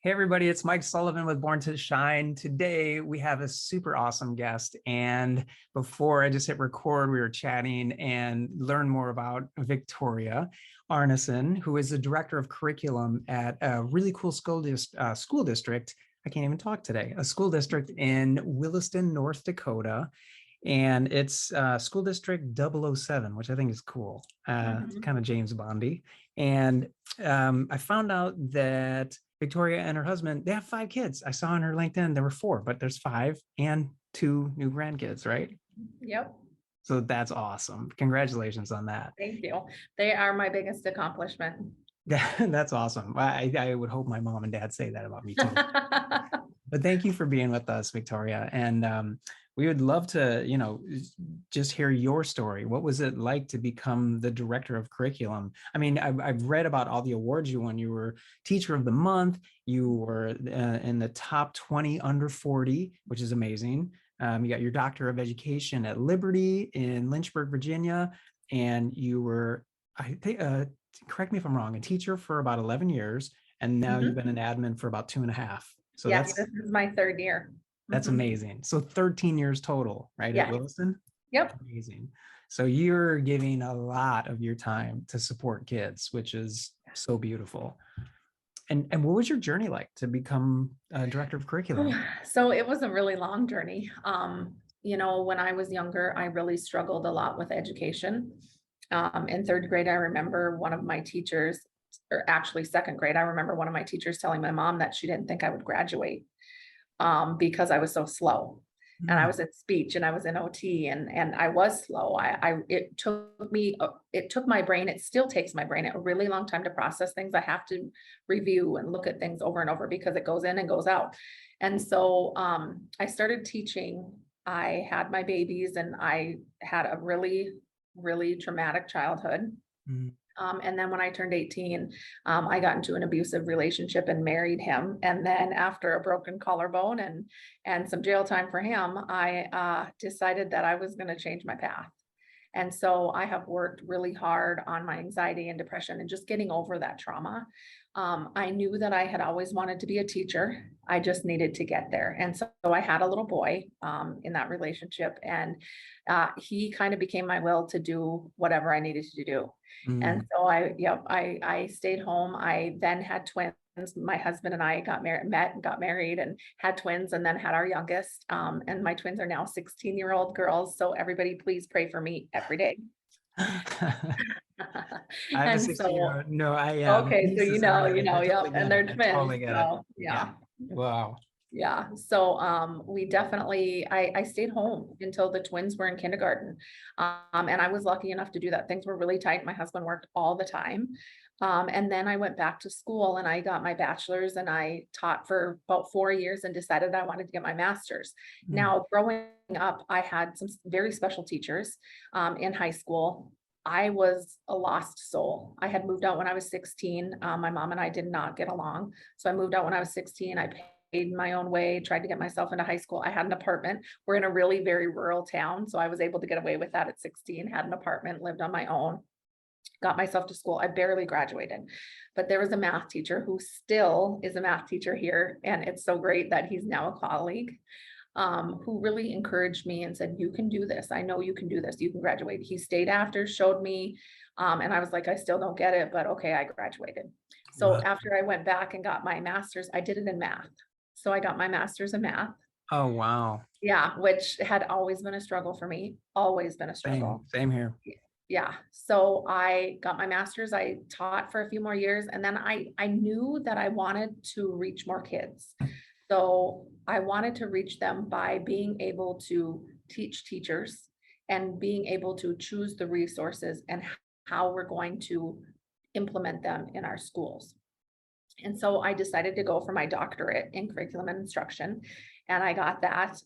Hey everybody, it's Mike Sullivan with Born to Shine. Today we have a super awesome guest. And before I just hit record, we were chatting and learned more about Victoria Arneson, who is the director of curriculum at a really cool school district. I can't even talk today. A school district in Williston, North Dakota. And it's School District 007, which I think is cool. It's kind of James Bondy. And I found out that Victoria and her husband, they have 5 kids. I saw on her LinkedIn there were 4, but there's 5 and 2 new grandkids, right? Yep. So that's awesome. Congratulations on that. Thank you. They are my biggest accomplishment. That's awesome. I would hope my mom and dad say that about me too. But thank you for being with us, Victoria. And we would love to, just hear your story. What was it like to become the director of curriculum? I mean, I've read about all the awards you won. You were Teacher of the Month. You were in the top 20 under 40, which is amazing. You got your Doctor of Education at Liberty in Lynchburg, Virginia. And you were, I think, correct me if I'm wrong, a teacher for about 11 years. And now you've been an admin for about 2.5. So yes, this is my 3rd year. That's amazing. So 13 years total, right? Yeah. At Williston? Yep. Amazing. So you're giving a lot of your time to support kids, which is so beautiful. And what was your journey like to become a director of curriculum? So it was a really long journey. When I was younger, I really struggled a lot with education. In 3rd grade, I remember one of my teachers, or actually 2nd grade, I remember one of my teachers telling my mom that she didn't think I would graduate because I was so slow. And I was in speech and I was in OT and I was slow. It took my brain, it still takes my brain a really long time to process things. I have to review and look at things over and over because it goes in and goes out. And so I started teaching. I had my babies and I had a really, really traumatic childhood. And then when I turned 18, I got into an abusive relationship and married him. And then after a broken collarbone and some jail time for him, I decided that I was going to change my path. And so I have worked really hard on my anxiety and depression and just getting over that trauma. I knew that I had always wanted to be a teacher. I just needed to get there. And so I had a little boy in that relationship, and he kind of became my will to do whatever I needed to do. And so I stayed home. I then had twins. My husband and I met and got married and had twins, and then had our youngest. And my twins are now 16-year-old girls. So everybody please pray for me every day. I have a 16-year-old. No, I am. Okay, so yep, and they're twins. Totally get So, it. yeah. Wow. Yeah. So we definitely I stayed home until the twins were in kindergarten. And I was lucky enough to do that. Things were really tight. My husband worked all the time. And then I went back to school and I got my bachelor's and I taught for about 4 years and decided I wanted to get my master's. Now, growing up, I had some very special teachers in high school. I was a lost soul. I had moved out when I was 16. My mom and I did not get along. So I moved out when I was 16. I paid my own way, tried to get myself into high school. I had an apartment. We're in a really very rural town. So I was able to get away with that at 16, had an apartment, lived on my own, got myself to school. I barely graduated, but there was a math teacher who still is a math teacher here. And it's so great that he's now a colleague. Who really encouraged me and said, you can do this. I know you can do this. You can graduate. He stayed after, showed me. And I was like, I still don't get it, but okay, I graduated. So after I went back and got my master's, I did it in math. So I got my master's in math. Oh, wow. Yeah, which had always been a struggle for me. Always been a struggle. Same here. Yeah. So I got my master's. I taught for a few more years. And then I knew that I wanted to reach more kids. So I wanted to reach them by being able to teach teachers and being able to choose the resources and how we're going to implement them in our schools. And so I decided to go for my doctorate in curriculum and instruction. And I got that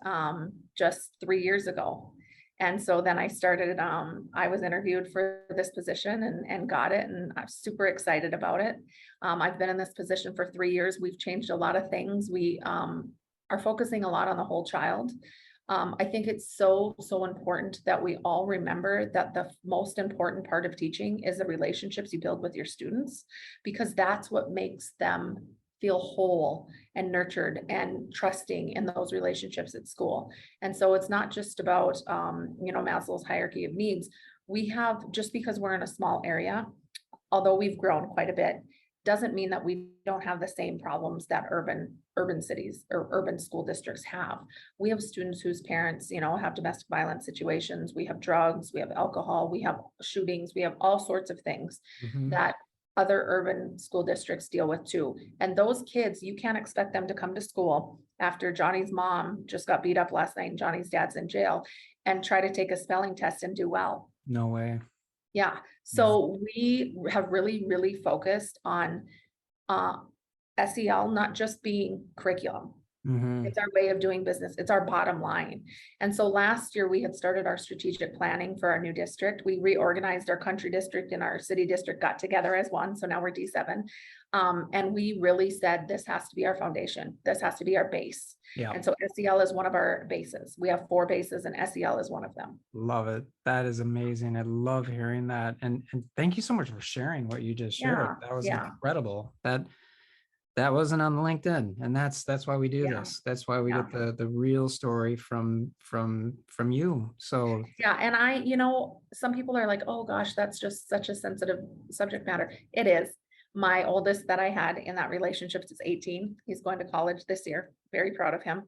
just 3 years ago. And so then I started, I was interviewed for this position and got it. And I'm super excited about it. I've been in this position for 3 years. We've changed a lot of things. We are focusing a lot on the whole child. I think it's so important that we all remember that the most important part of teaching is the relationships you build with your students, because that's what makes them feel whole and nurtured and trusting in those relationships at school. And so it's not just about, Maslow's hierarchy of needs. We have, just because we're in a small area, although we've grown quite a bit, doesn't mean that we don't have the same problems that urban cities or urban school districts have. We have students whose parents, have domestic violence situations. We have drugs, we have alcohol, we have shootings, we have all sorts of things Mhm. that other urban school districts deal with too. And those kids, you can't expect them to come to school after Johnny's mom just got beat up last night and Johnny's dad's in jail and try to take a spelling test and do well. No way. Yeah, Yeah. so we have really, really focused on uh SEL not just being curriculum. Mhm. It's our way of doing business. It's our bottom line. And so last year we had started our strategic planning for our new district. We reorganized our country district and our city district got together as one. So now we're D7. And we really said, this has to be our foundation. This has to be our base. Yeah. And so SEL is one of our bases. We have 4 bases and SEL is one of them. Love it. That is amazing. I love hearing that. And thank you so much for sharing what you just shared. Yeah, That was yeah, incredible. That wasn't on LinkedIn. And that's why we do yeah, this. That's why we yeah. get the real story from you. So Yeah, and some people are like, oh gosh, that's just such a sensitive subject matter. It is. My oldest that I had in that relationship is 18. He's going to college this year. Very proud of him.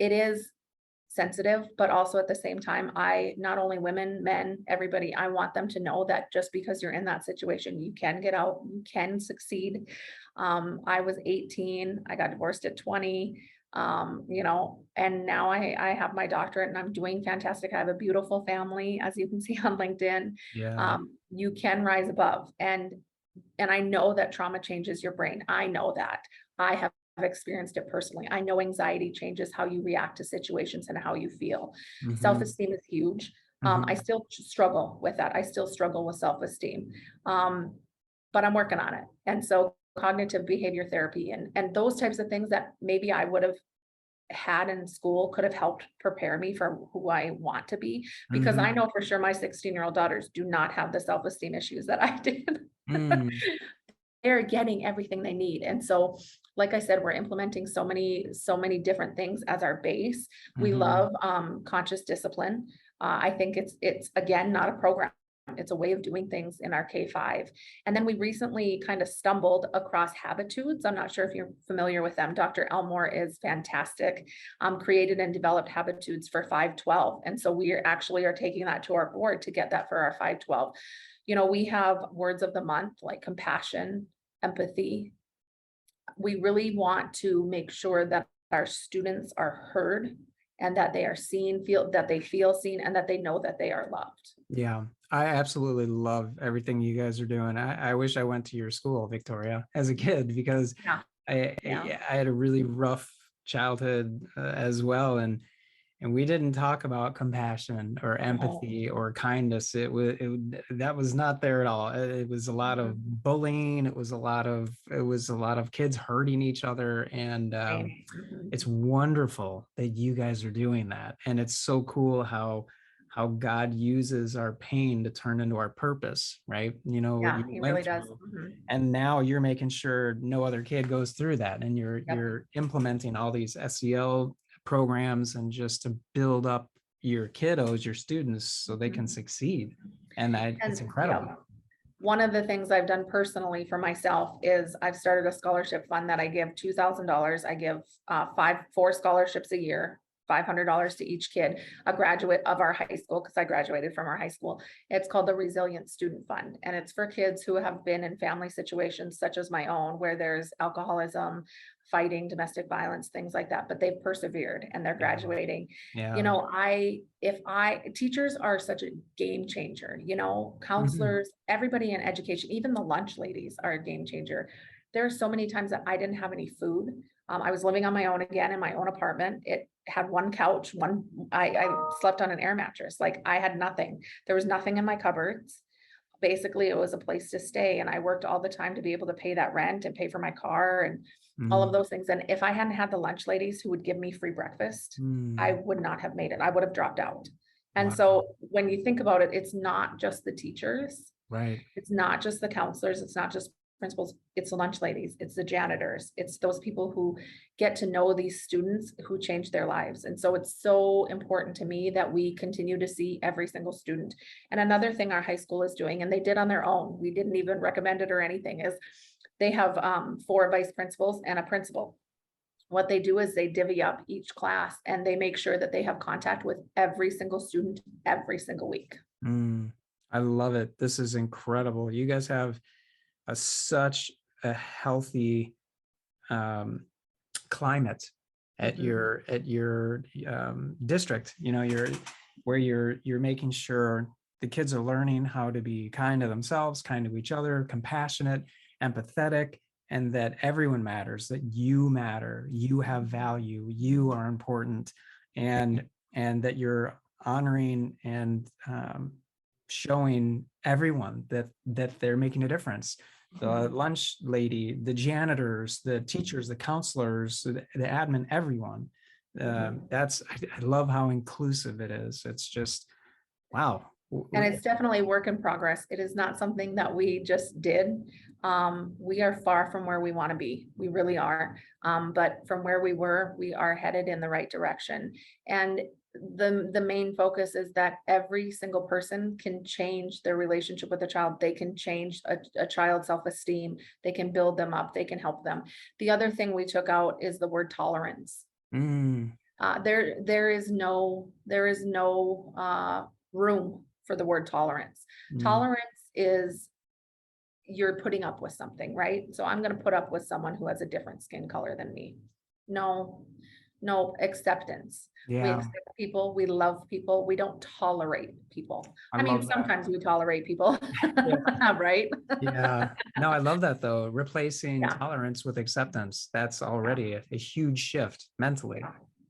It is sensitive, but also at the same time, not only women, men, everybody, I want them to know that just because you're in that situation, you can get out, you can succeed. I was 18, I got divorced at 20, and now I have my doctorate and I'm doing fantastic. I have a beautiful family, as you can see on LinkedIn. yeah. You can rise above. And I know that trauma changes your brain. I know that. I have experienced it personally. I know anxiety changes how you react to situations and how you feel. Mhm. Self-esteem is huge. I Mhm. still struggle with that. I still struggle with self-esteem. But I'm working on it. And so cognitive behavior therapy and those types of things that maybe I would have had in school could have helped prepare me for who I want to be, because I Mhm. know for sure my 16-year-old daughters do not have the self-esteem issues that I did. Mm. They're getting everything they need. And so, like I said, we're implementing so many different things as our base. We Mhm. love conscious discipline. I think it's again not a program. It's a way of doing things in our K-5. And then we recently kind of stumbled across Habitudes. I'm not sure if you're familiar with them. Dr. Elmore is fantastic. Created and developed Habitudes for 512. And so we actually are taking that to our board to get that for our 512. We have words of the month like compassion, empathy. We really want to make sure that our students are heard and that they are seen, feel that they feel seen, and that they know that they are loved. Yeah, I absolutely love everything you guys are doing. I wish I went to your school, Victoria, as a kid because Yeah, I yeah. I had a really rough childhood as well, and we didn't talk about compassion or No. empathy or kindness. That was not there at all. It was a lot of Mhm. bullying. It was a lot of kids hurting each other, and Same. Mhm. it's wonderful that you guys are doing that. And it's so cool how God uses our pain to turn into our purpose, right? You know what Yeah, you he really went does. through, Mhm. and now you're making sure no other kid goes through that, and Yep. you're implementing all these SEL programs and just to build up your kiddos, your students, so they can Mhm. succeed. And it's And yeah, incredible. one of the things I've done personally for myself is I've started a scholarship fund that I give $2,000. I give 4 scholarships a year, $500 to each kid, a graduate of our high school, because I graduated from our high school. It's called the Resilient Student Fund, and it's for kids who have been in family situations such as my own, where there's alcoholism, fighting, domestic violence, things like that, but they've persevered and they're Yeah. graduating. Yeah. Teachers are such a game changer, Mhm. counselors, everybody in education, even the lunch ladies are a game changer. There are so many times that I didn't have any food. I was living on my own again in my own apartment. It had one couch, I slept on an air mattress. Like I had nothing. There was nothing in my cupboards. Basically, it was a place to stay. And I worked all the time to be able to pay that rent and pay for my car and all of Mhm. those things. And if I hadn't had the lunch ladies who would give me free breakfast, I Mm. would not have made it. I would have dropped out. And Wow. so when you think about it, it's not just the teachers, Right. it's not just the counselors, it's not just principals, it's the lunch ladies, it's the janitors, it's those people who get to know these students who change their lives. And so it's so important to me that we continue to see every single student. And another thing our high school is doing, and they did on their own, we didn't even recommend it or anything, is they have 4 vice principals and a principal. What they do is they divvy up each class and they make sure that they have contact with every single student every single week. Mm, I love it. This is incredible. You guys have such a healthy climate at your district. You know, you're making sure the kids are learning how to be kind to themselves, kind to each other, compassionate, empathetic, and that everyone matters, that you matter, you have value, you are important, and that you're honoring and showing everyone that they're making a difference. The lunch lady, the janitors, the teachers, the counselors, the admin, everyone. I love how inclusive it is. It's just, wow. And it's definitely work in progress. It is not something that we just did. We are far from where we want to be. We really are. But from where we were, we are headed in the right direction. And the main focus is that every single person can change their relationship with a child. They can change a child's self-esteem. They can build them up. They can help them. The other thing we took out is the word tolerance. There is no room for the word tolerance. Tolerance is you're putting up with something, right? So I'm going to put up with someone who has a different skin color than me. No, acceptance. We accept people, we love people, we don't tolerate people. I mean, sometimes we tolerate people, right? Yeah. No, I love that though. Replacing tolerance with acceptance. That's already a huge shift mentally.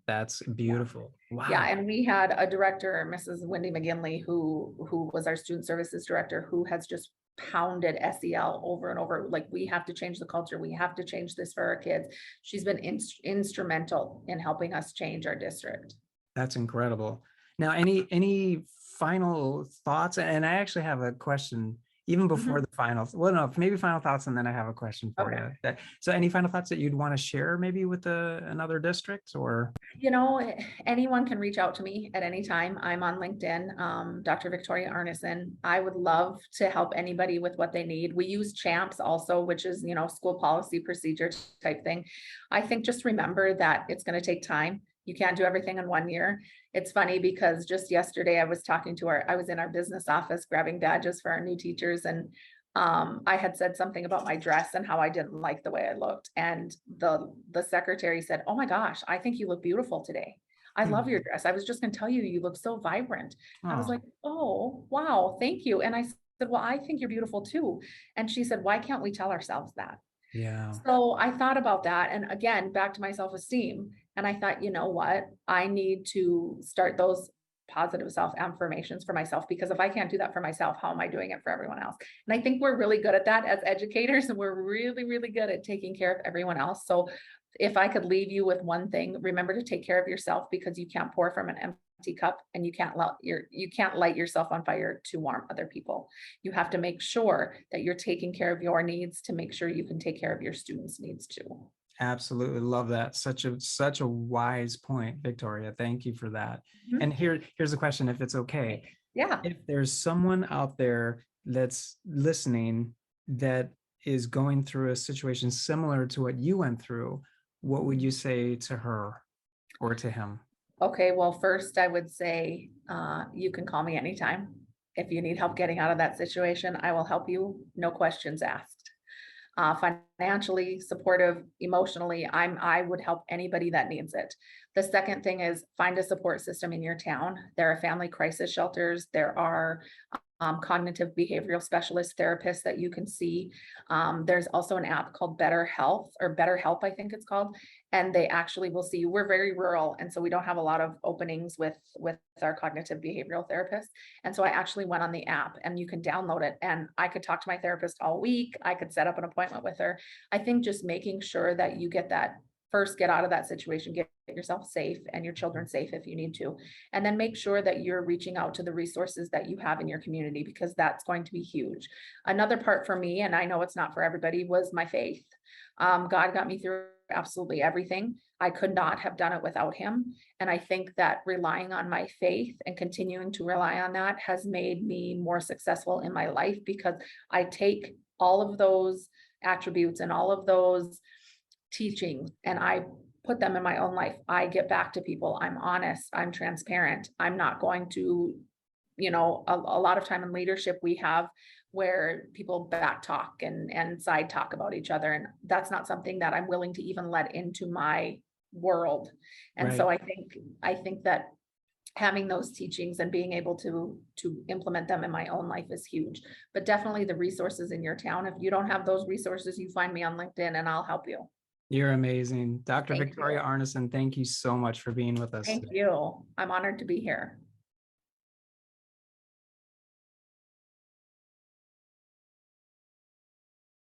That's beautiful. Wow. Yeah, and we had a director, Mrs. Wendy McGinley, who was our student services director, who has just pounded SEL over and over. Like, we have to change the culture. We have to change this for our kids. She's been instrumental in helping us change our district. That's incredible. Now, any final thoughts? And I actually have a question even before the final. Well, no, maybe final thoughts, and then I have a question for you. So any final thoughts that you'd want to share maybe with another district? Or, you know, anyone can reach out to me at any time. I'm on LinkedIn, Dr. Victoria Arneson. I would love to help anybody with what they need. We use CHAMPS also, which is, you know, school policy procedure type thing. I think just remember that it's going to take time. You can't do everything in 1 year. It's funny because just yesterday I was talking to I was in our business office grabbing badges for our new teachers, and I had said something about my dress and how I didn't like the way I looked. And the secretary said, "Oh my gosh, I think you look beautiful today. I love your dress. I was just going to tell you, you look so vibrant." I was like, "Oh, wow, thank you." And I said, "Well, I think you're beautiful too." And she said, "Why can't we tell ourselves that?" Yeah. So I thought about that. And again, back to my self-esteem. And I thought, you know what? I need to start those positive self-affirmations for myself, because if I can't do that for myself, how am I doing it for everyone else? And I think we're really good at that as educators, and we're really, really good at taking care of everyone else. So if I could leave you with one thing, remember to take care of yourself, because you can't pour from an empty cup, and you can't light yourself on fire to warm other people. You have to make sure that you're taking care of your needs to make sure you can take care of your students' needs too. Absolutely love that. Such a wise point, Victoria. Thank you for that. And here's a question, if it's okay. Yeah. If there's someone out there that's listening that is going through a situation similar to what you went through, what would you say to her or to him? Okay, well, first I would say you can call me anytime. If you need help getting out of that situation, I will help you, no questions asked. Financially supportive, emotionally, I would help anybody that needs it. The second thing is find a support system in your town. There are family crisis shelters. There are cognitive behavioral specialist therapists that you can see. There's also an app called Better Health, or Better Help, I think it's called, and they actually will see you. We're very rural, and so we don't have a lot of openings with our cognitive behavioral therapists. And so I actually went on the app, and you can download it, and I could talk to my therapist all week. I could set up an appointment with her. I think just making sure that you get that first get out of that situation, get yourself safe and your children safe if you need to. And then make sure that you're reaching out to the resources that you have in your community, because that's going to be huge. Another part for me, and I know it's not for everybody, was my faith. God got me through absolutely everything. I could not have done it without him. And I think that relying on my faith and continuing to rely on that has made me more successful in my life, because I take all of those attributes and all of those teachings and I put them in my own life. I get back to people. I'm honest. I'm transparent. I'm not going to, a lot of time in leadership we have where people back talk and side talk about each other. And that's not something that I'm willing to even let into my world. And so Right. I think that having those teachings and being able to implement them in my own life is huge. But definitely the resources in your town. If you don't have those resources, you find me on LinkedIn and I'll help you. You're amazing. Dr. Thank Victoria you. Arneson, thank you so much for being with us Thank today. you. I'm honored to be here.